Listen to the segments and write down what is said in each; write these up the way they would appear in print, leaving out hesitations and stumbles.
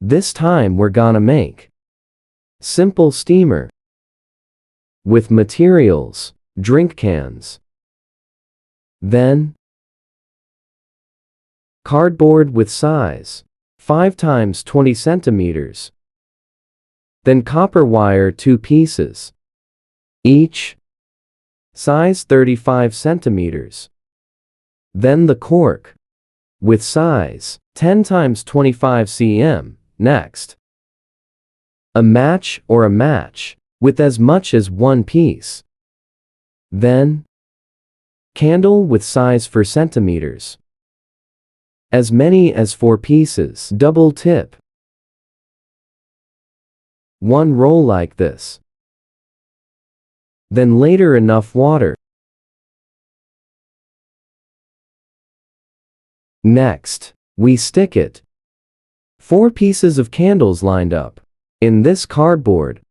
This time we're gonna make simple steamer with materials, drink cans. Then cardboard with size 5 times 20 centimeters. Then copper wire 2 pieces, each size 35 centimeters. Then the cork with size 10 times 25 cm. Next, a match or a match with as much as 1 piece. Then candle with size 4 centimeters, as many as 4 pieces. Double tip 1 roll like this. Then later enough water. Next, we stick it 4 pieces of candles lined up in this cardboard.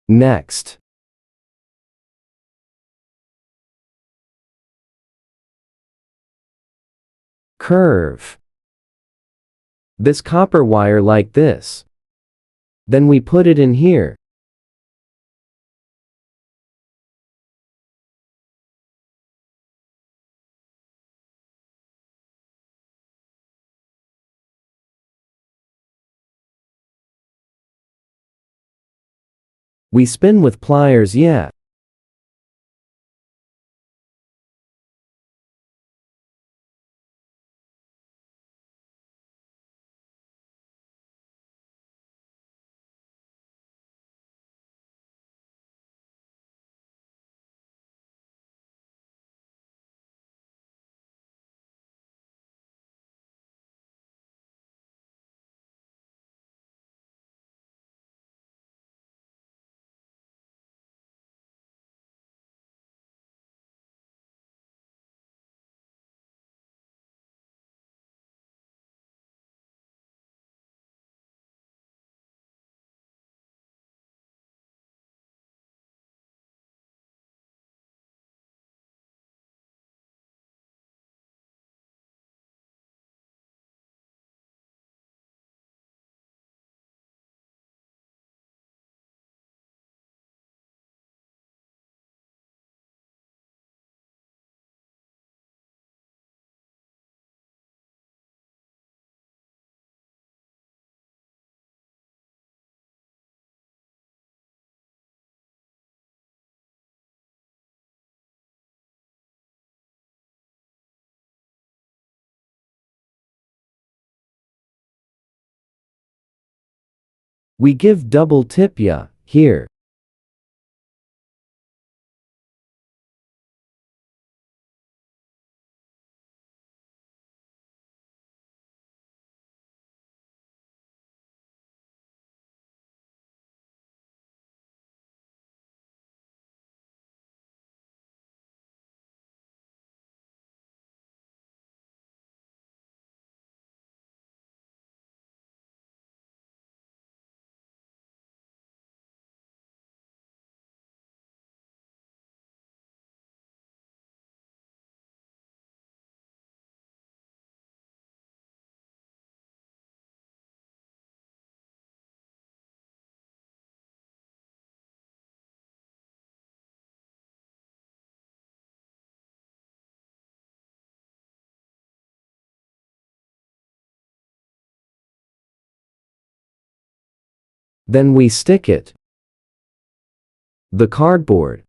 Next, curve this copper wire like this. Then we put it in here. We spin with pliers, yeah. We give double tip ya, here. Then we stick it. The cardboard.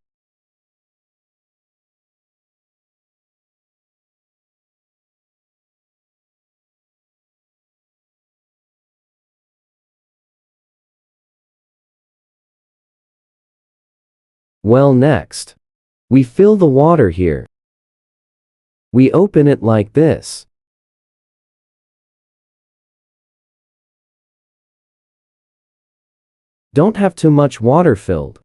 Well, next, we fill the water here. We open it like this. Don't have too much water filled.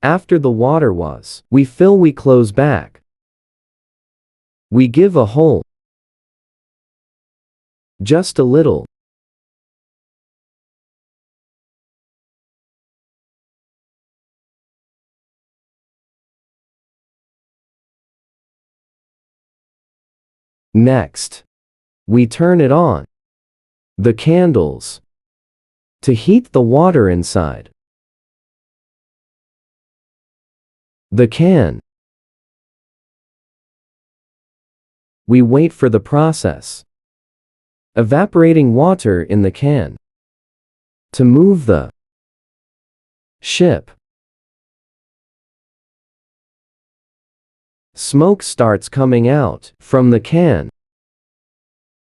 After the water was, we fill, we close back. We give a hole. Just a little. Next, we turn it on. The candles. To heat the water inside. The can. We wait for the process. Evaporating water in the can. To move the ship. Smoke starts coming out from the can.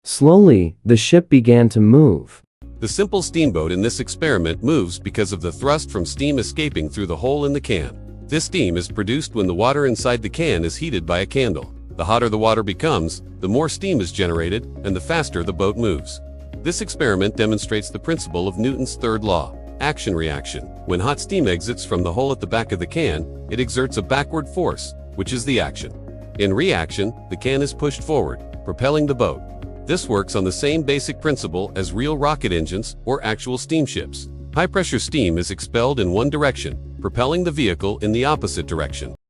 Slowly, the ship began to move. The simple steamboat in this experiment moves because of the thrust from steam escaping through the hole in the can. This steam is produced when the water inside the can is heated by a candle. The hotter the water becomes, the more steam is generated, and the faster the boat moves. This experiment demonstrates the principle of Newton's third law, action-reaction. When hot steam exits from the hole at the back of the can, it exerts a backward force, which is the action. In reaction, the can is pushed forward, propelling the boat. This works on the same basic principle as real rocket engines or actual steamships. High-pressure steam is expelled in one direction, propelling the vehicle in the opposite direction.